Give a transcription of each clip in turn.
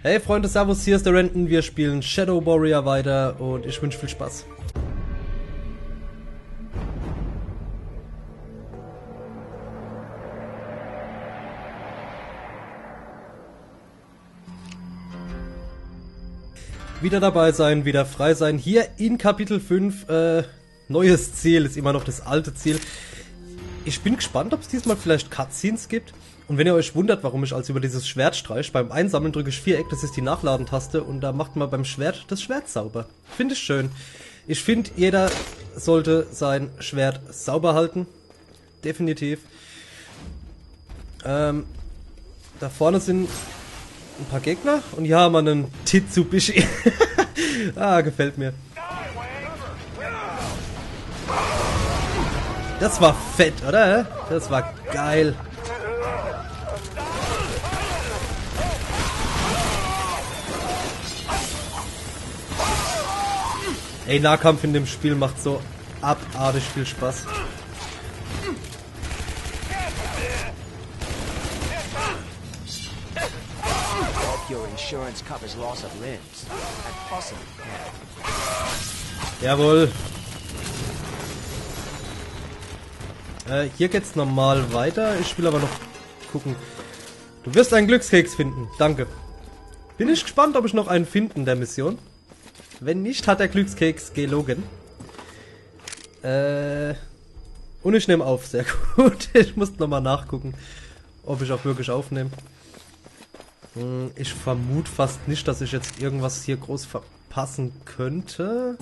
Hey Freunde, servus, hier ist der Renton, wir spielen Shadow Warrior weiter und ich wünsche viel Spaß. Wieder dabei sein, wieder frei sein, hier in Kapitel 5, neues Ziel, ist immer noch das alte Ziel. Ich bin gespannt, ob es diesmal vielleicht Cutscenes gibt. Und wenn ihr euch wundert, warum ich also über dieses Schwert streiche, beim Einsammeln drücke ich Viereck, das ist die Nachladentaste und da macht man beim Schwert das Schwert sauber. Finde ich schön. Ich finde, jeder sollte sein Schwert sauber halten. Definitiv. Da vorne sind ein paar Gegner und hier haben wir einen Titsubishi. Ah, gefällt mir. Das war fett, oder? Das war geil. Ey, Nahkampf in dem Spiel macht so abartig viel Spaß. Jawohl. Hier geht's normal weiter. Ich will aber noch gucken. Du wirst einen Glückskeks finden. Danke. Bin ich gespannt, ob ich noch einen finde in der Mission. Wenn nicht, hat der Glückskeks gelogen. Und ich nehme auf. Sehr gut. Ich muss nochmal nachgucken, ob ich auch wirklich aufnehme. Ich vermute fast nicht, dass ich jetzt irgendwas hier groß verpassen könnte.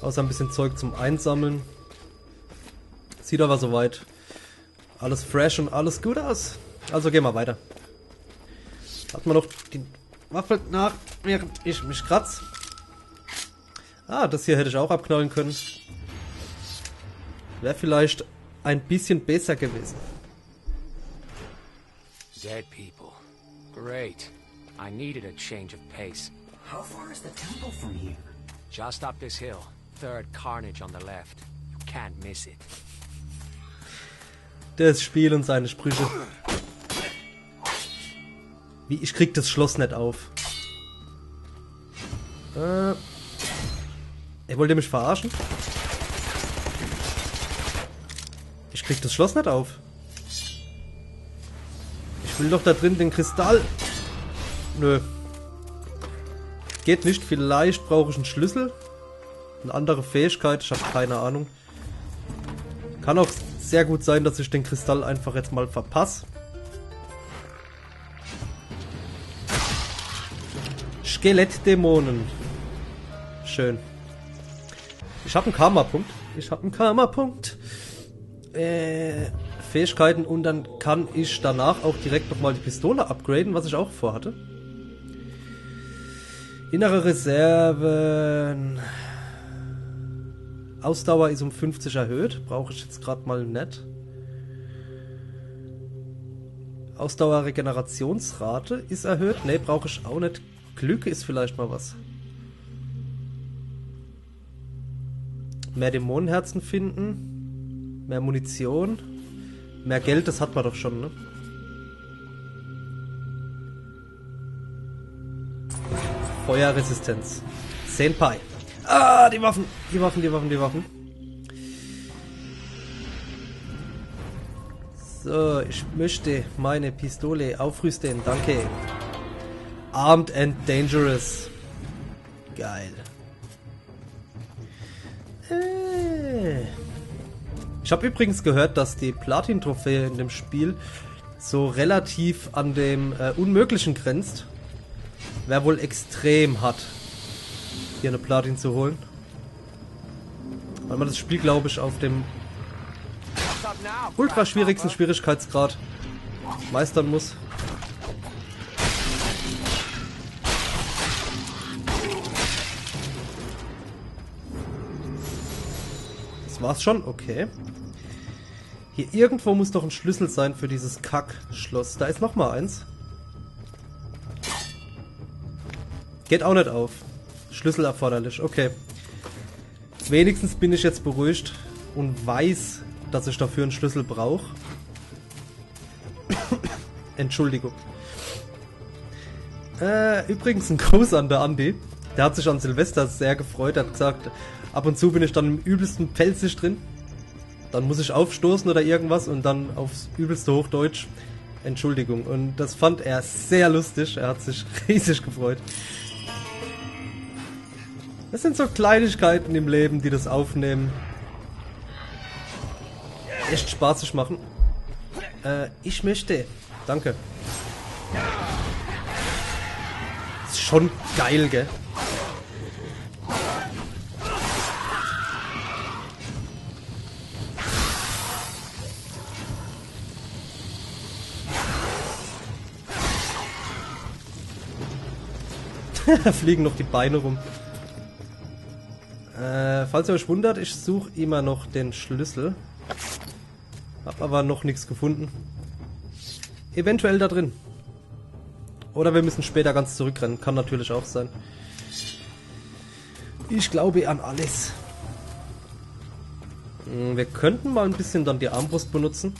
Außer ein bisschen Zeug zum Einsammeln. Sieht aber soweit alles fresh und alles gut aus. Also gehen wir weiter. Hat man noch die Waffe nach, während ich mich kratze. Ah, das hier hätte ich auch abknallen können. Wäre vielleicht ein bisschen besser gewesen. Dead people. Great. I needed a change of pace. How far is the temple from here? Just up this hill. Third carnage on the left. You can't miss it. Das Spiel und seine Sprüche. Wie, ich krieg das Schloss nicht auf. Wollt ihr mich verarschen? Ich krieg das Schloss nicht auf. Ich will doch da drin den Kristall. Nö. Geht nicht. Vielleicht brauche ich einen Schlüssel. Eine andere Fähigkeit. Ich habe keine Ahnung. Kann auch sehr gut sein, dass ich den Kristall einfach jetzt mal verpasse. Skelettdämonen. Schön. Ich habe einen Karma-Punkt. Fähigkeiten und dann kann ich danach auch direkt nochmal die Pistole upgraden, was ich auch vorhatte. Innere Reserven. Ausdauer ist um 50 erhöht. Brauche ich jetzt gerade mal nicht. Ausdauer-Regenerationsrate ist erhöht. Ne, brauche ich auch nicht. Glück ist vielleicht mal was. Mehr Dämonenherzen finden. Mehr Munition. Mehr Geld, das hat man doch schon, ne? Feuerresistenz. Senpai. Ah, die Waffen. Die Waffen. So, ich möchte meine Pistole aufrüsten. Danke. Armed and Dangerous. Geil. Ich habe übrigens gehört, dass die Platin-Trophäe in dem Spiel so relativ an dem Unmöglichen grenzt. Wäre wohl extrem hart, hier eine Platin zu holen. Weil man das Spiel, glaube ich, auf dem ultra schwierigsten Schwierigkeitsgrad meistern muss. Das war's schon? Okay. Hier irgendwo muss doch ein Schlüssel sein für dieses Kack-Schloss. Da ist noch mal eins. Geht auch nicht auf. Schlüssel erforderlich. Okay. Wenigstens bin ich jetzt beruhigt und weiß, dass ich dafür einen Schlüssel brauche. Entschuldigung. Übrigens ein Gruß an der Andi. Der hat sich an Silvester sehr gefreut. Er hat gesagt, ab und zu bin ich dann im übelsten Pelzig drin. Dann muss ich aufstoßen oder irgendwas und dann aufs übelste Hochdeutsch. Entschuldigung. Und das fand er sehr lustig. Er hat sich riesig gefreut. Das sind so Kleinigkeiten im Leben, die das Aufnehmen echt spaßig machen. Ich möchte. Danke. Ist schon geil, gell? Da fliegen noch die Beine rum. Falls ihr euch wundert, ich suche immer noch den Schlüssel. Hab aber noch nichts gefunden. Eventuell da drin. Oder wir müssen später ganz zurückrennen. Kann natürlich auch sein. Ich glaube an alles. Wir könnten mal ein bisschen dann die Armbrust benutzen.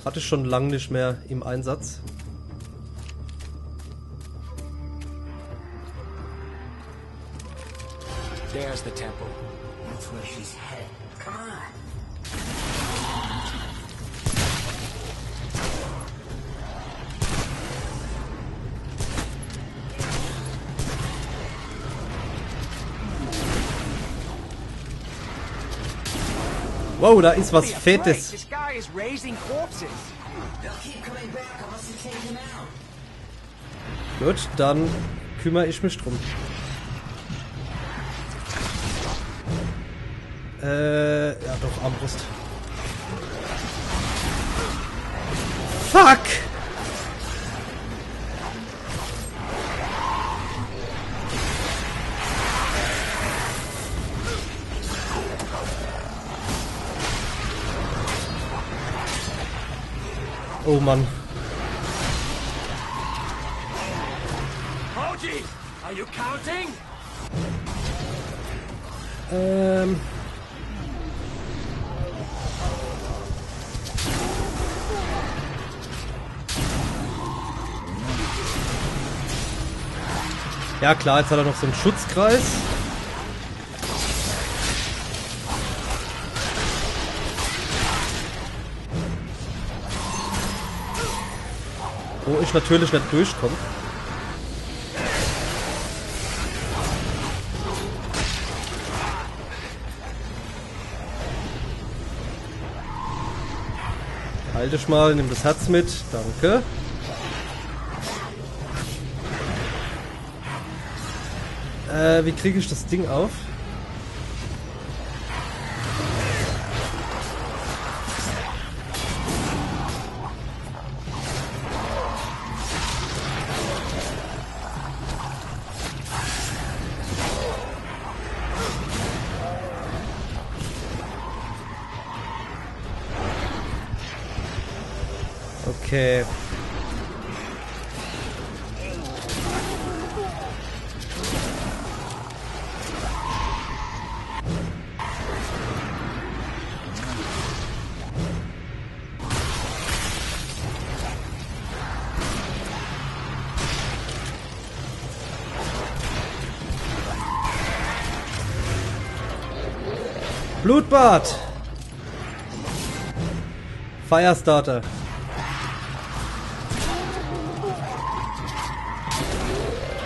Hatte ich schon lange nicht mehr im Einsatz. There's the temple. That's where she's headed. Come on. Wow, da ist was Be afraid. Fettes. This guy is raising corpses. They'll keep coming back unless you take them out. Gut, dann kümmere ich mich drum. Ja doch, Armbrust. Fuck! Oh Mann. Hoji, are you counting? Ja klar, jetzt hat er noch so einen Schutzkreis. Wo ich natürlich nicht durchkomme. Halt dich mal, nimm das Herz mit. Danke. Wie kriege ich das Ding auf? Okay. Blutbad! Firestarter.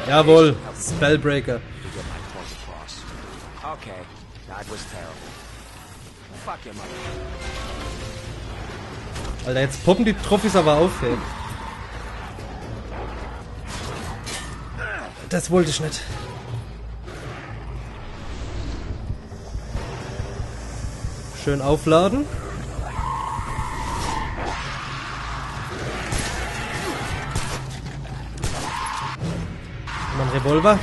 Jawohl, Spellbreaker. To get my point across. Okay, that was terrible. Fuck your mother. Alter, jetzt poppen die Trophys aber auf, ey. Das wollte ich nicht. Schön aufladen. Mein Revolver.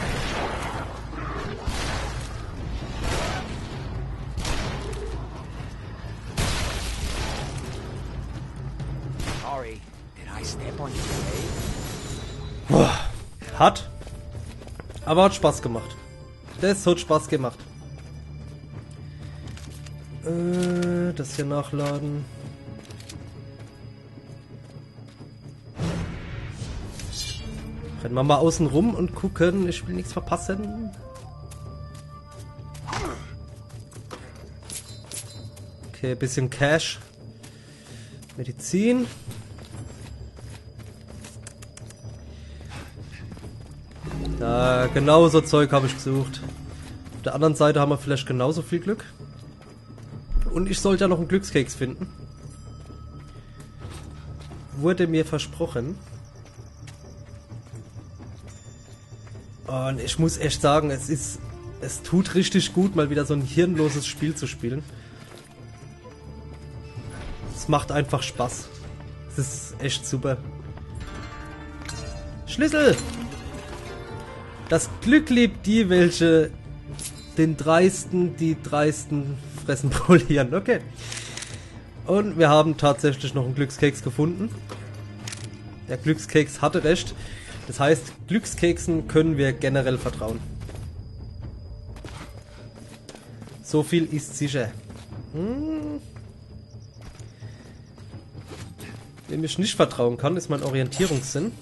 Sorry, did I step on your leg? Boah, hart. Aber hat Spaß gemacht. Das hat Spaß gemacht. Das hier nachladen. Rennen wir mal außen rum und gucken. Ich will nichts verpassen. Okay, bisschen Cash. Medizin. Ja, genau so Zeug habe ich gesucht. Auf der anderen Seite haben wir vielleicht genauso viel Glück. Und ich sollte ja noch einen Glückskeks finden. Wurde mir versprochen. Und ich muss echt sagen, es tut richtig gut, mal wieder so ein hirnloses Spiel zu spielen. Es macht einfach Spaß. Es ist echt super. Schlüssel! Das Glück liebt die, welche die Dreisten fressen polieren. Okay. Und wir haben tatsächlich noch einen Glückskeks gefunden. Der Glückskeks hatte recht. Das heißt, Glückskeksen können wir generell vertrauen. So viel ist sicher. Wem ich nicht vertrauen kann, ist mein Orientierungssinn.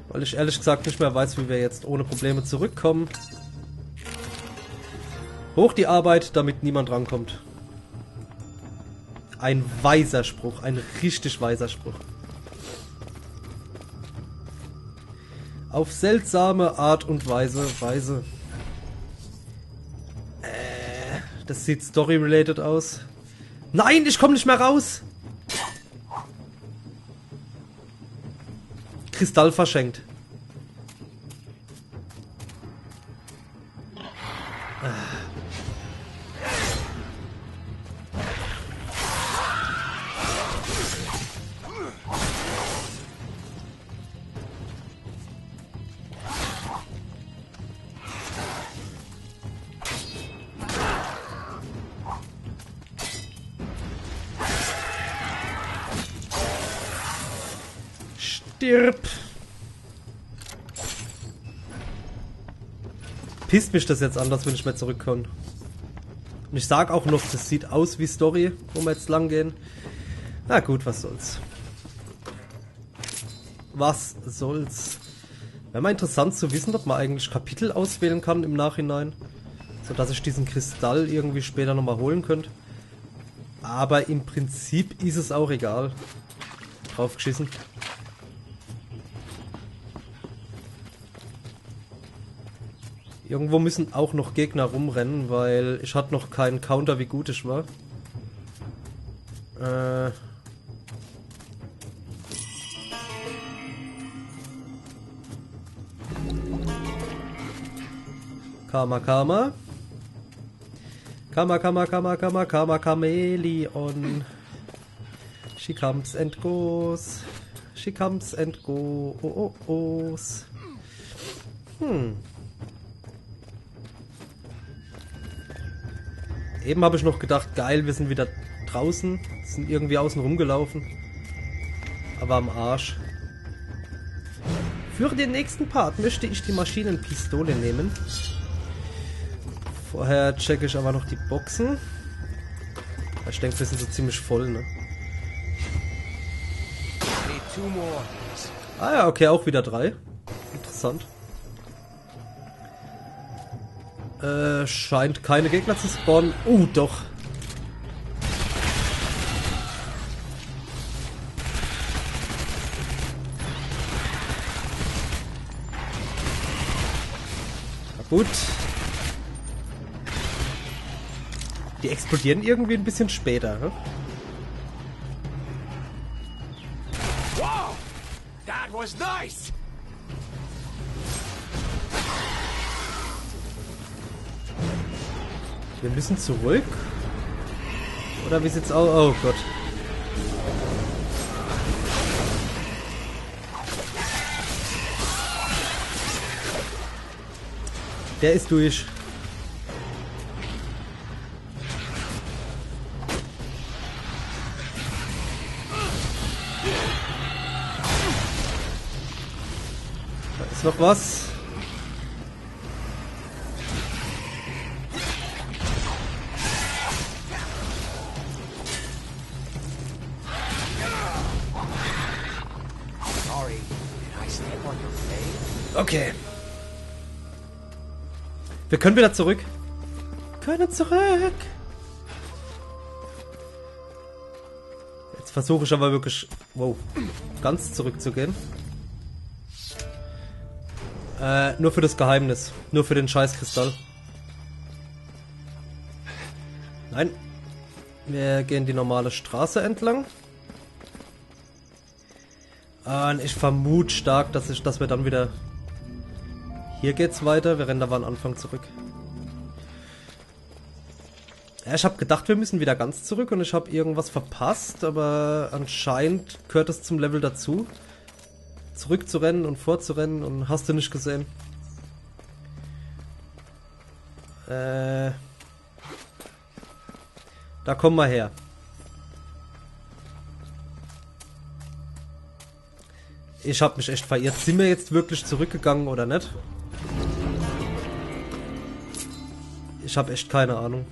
Weil ich ehrlich gesagt nicht mehr weiß, wie wir jetzt ohne Probleme zurückkommen. Hoch die Arbeit, damit niemand rankommt. Ein weiser Spruch, ein richtig weiser Spruch. Auf seltsame Art und Weise. Das sieht story-related aus. Nein, ich komme nicht mehr raus! Kristall verschenkt. Stirb! Pisst mich das jetzt an, dass wir nicht mehr zurückkommen. Und ich sag auch noch, das sieht aus wie Story, wo wir jetzt lang gehen. Na gut, was soll's. Was soll's. Wäre mal interessant zu wissen, ob man eigentlich Kapitel auswählen kann im Nachhinein. Sodass ich diesen Kristall irgendwie später nochmal holen könnte. Aber im Prinzip ist es auch egal. Draufgeschissen. Irgendwo müssen auch noch Gegner rumrennen, weil ich hatte noch keinen Counter, wie gut ich war. Karma. Karma, Chameleon. She comes and goes. She comes and goes. Eben habe ich noch gedacht, geil, wir sind wieder draußen. Sind irgendwie außen rumgelaufen. Aber am Arsch. Für den nächsten Part möchte ich die Maschinenpistole nehmen. Vorher checke ich aber noch die Boxen. Ich denke, wir sind so ziemlich voll, ne? Ah ja, okay, auch wieder 3. Interessant. Scheint keine Gegner zu spawnen. Doch. Na gut. Die explodieren irgendwie ein bisschen später, ne? Wow! That was nice! Wir müssen zurück? Oder wie sieht's aus? Oh Gott. Der ist durch. Da ist noch was. Okay. Wir können wieder zurück. Können zurück. Jetzt versuche ich aber wirklich, wow, ganz zurückzugehen. Nur für das Geheimnis. Nur für den Scheißkristall. Nein. Wir gehen die normale Straße entlang. Und ich vermute stark, dass wir dann wieder... Hier geht's weiter. Wir rennen aber am Anfang zurück. Ja, ich habe gedacht, wir müssen wieder ganz zurück und ich habe irgendwas verpasst, aber anscheinend gehört es zum Level dazu. Zurückzurennen und vorzurennen und hast du nicht gesehen. Da kommen wir her. Ich habe mich echt verirrt. Sind wir jetzt wirklich zurückgegangen oder nicht? Ich habe echt keine Ahnung.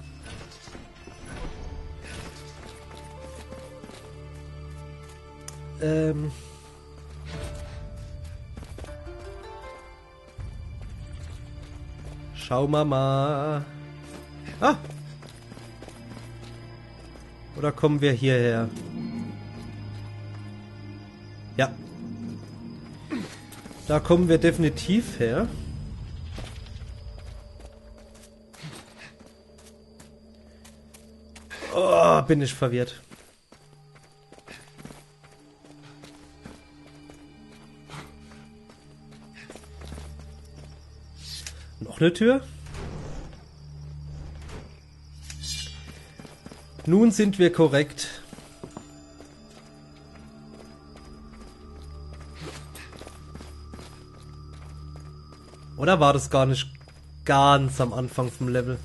Schauen wir mal. Ah! Oder kommen wir hierher? Ja. Da kommen wir definitiv her. Oh, bin ich verwirrt. Noch eine Tür. Nun sind wir korrekt. Oder war das gar nicht ganz am Anfang vom Level?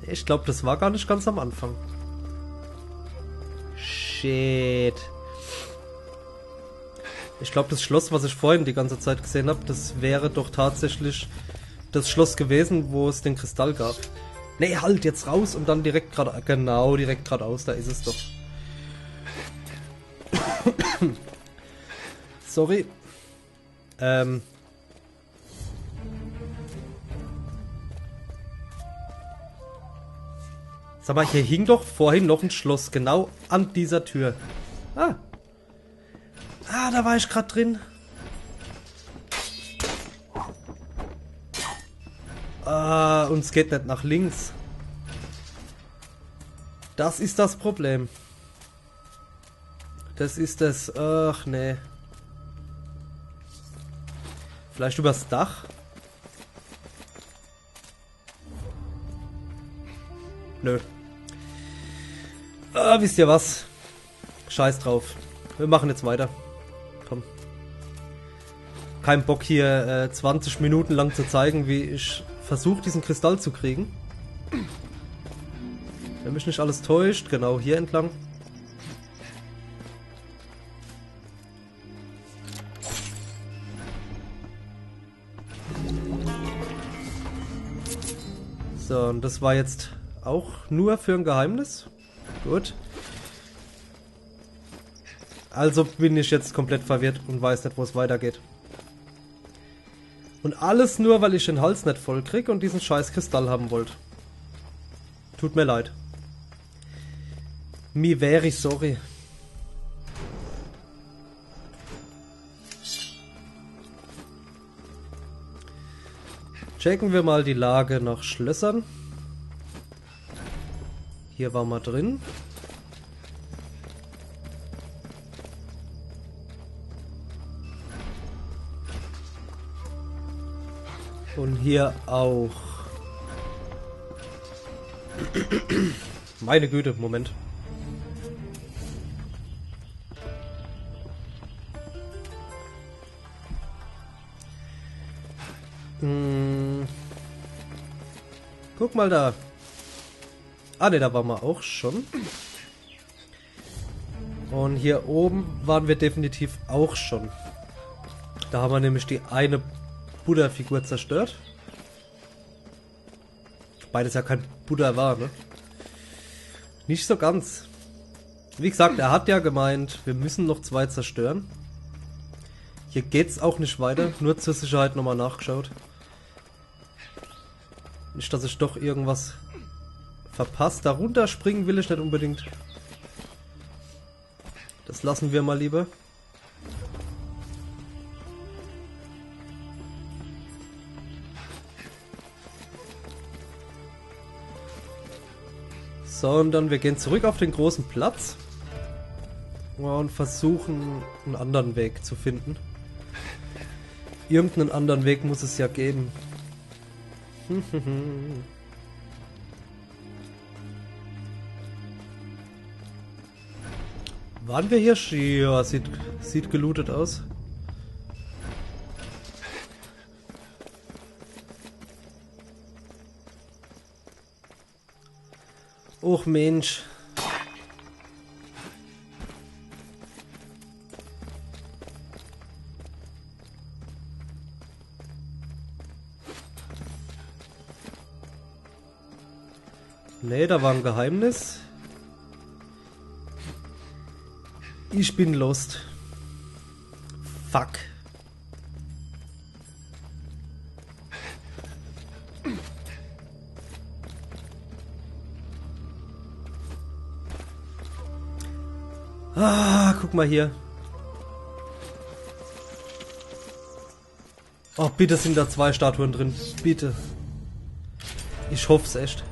Ich glaube, das war gar nicht ganz am Anfang. Shit. Ich glaube, das Schloss, was ich vorhin die ganze Zeit gesehen habe, das wäre doch tatsächlich das Schloss gewesen, wo es den Kristall gab. Nee, halt, jetzt raus und dann direkt gerade... Genau, direkt geradeaus, da ist es doch. Sorry. Sag mal, hier hing doch vorhin noch ein Schloss, genau an dieser Tür. Ah. Ah, da war ich gerade drin. Ah, und es geht nicht nach links. Das ist das Problem. Das ist das... Ach, nee. Vielleicht übers Dach? Nö. Ah, wisst ihr was? Scheiß drauf. Wir machen jetzt weiter. Komm. Kein Bock hier 20 Minuten lang zu zeigen, wie ich versuche, diesen Kristall zu kriegen. Wenn mich nicht alles täuscht, genau hier entlang. So, und das war jetzt auch nur für ein Geheimnis. Gut. Also bin ich jetzt komplett verwirrt und weiß nicht, wo es weitergeht. Und alles nur, weil ich den Hals nicht voll krieg und diesen scheiß Kristall haben wollte. Tut mir leid. Mi very sorry. Checken wir mal die Lage nach Schlössern. Hier war mal drin. Und hier auch. Meine Güte, Moment. Guck mal da. Ah ne, da waren wir auch schon. Und hier oben waren wir definitiv auch schon. Da haben wir nämlich die eine Buddha-Figur zerstört. Wobei das ja kein Buddha war, ne? Nicht so ganz. Wie gesagt, er hat ja gemeint, wir müssen noch 2 zerstören. Hier geht's auch nicht weiter, nur zur Sicherheit nochmal nachgeschaut. Nicht, dass ich doch irgendwas verpasst. Darunter springen will ich nicht unbedingt. Das lassen wir mal lieber. Sondern wir gehen zurück auf den großen Platz und versuchen einen anderen Weg zu finden. Irgendeinen anderen Weg muss es ja geben. Waren wir hier? Ja, sieht gelootet aus. Och Mensch. Nee, da war ein Geheimnis. Ich bin lost. Fuck. Ah, guck mal hier. Oh, bitte sind da 2 Statuen drin. Bitte. Ich hoffe es echt.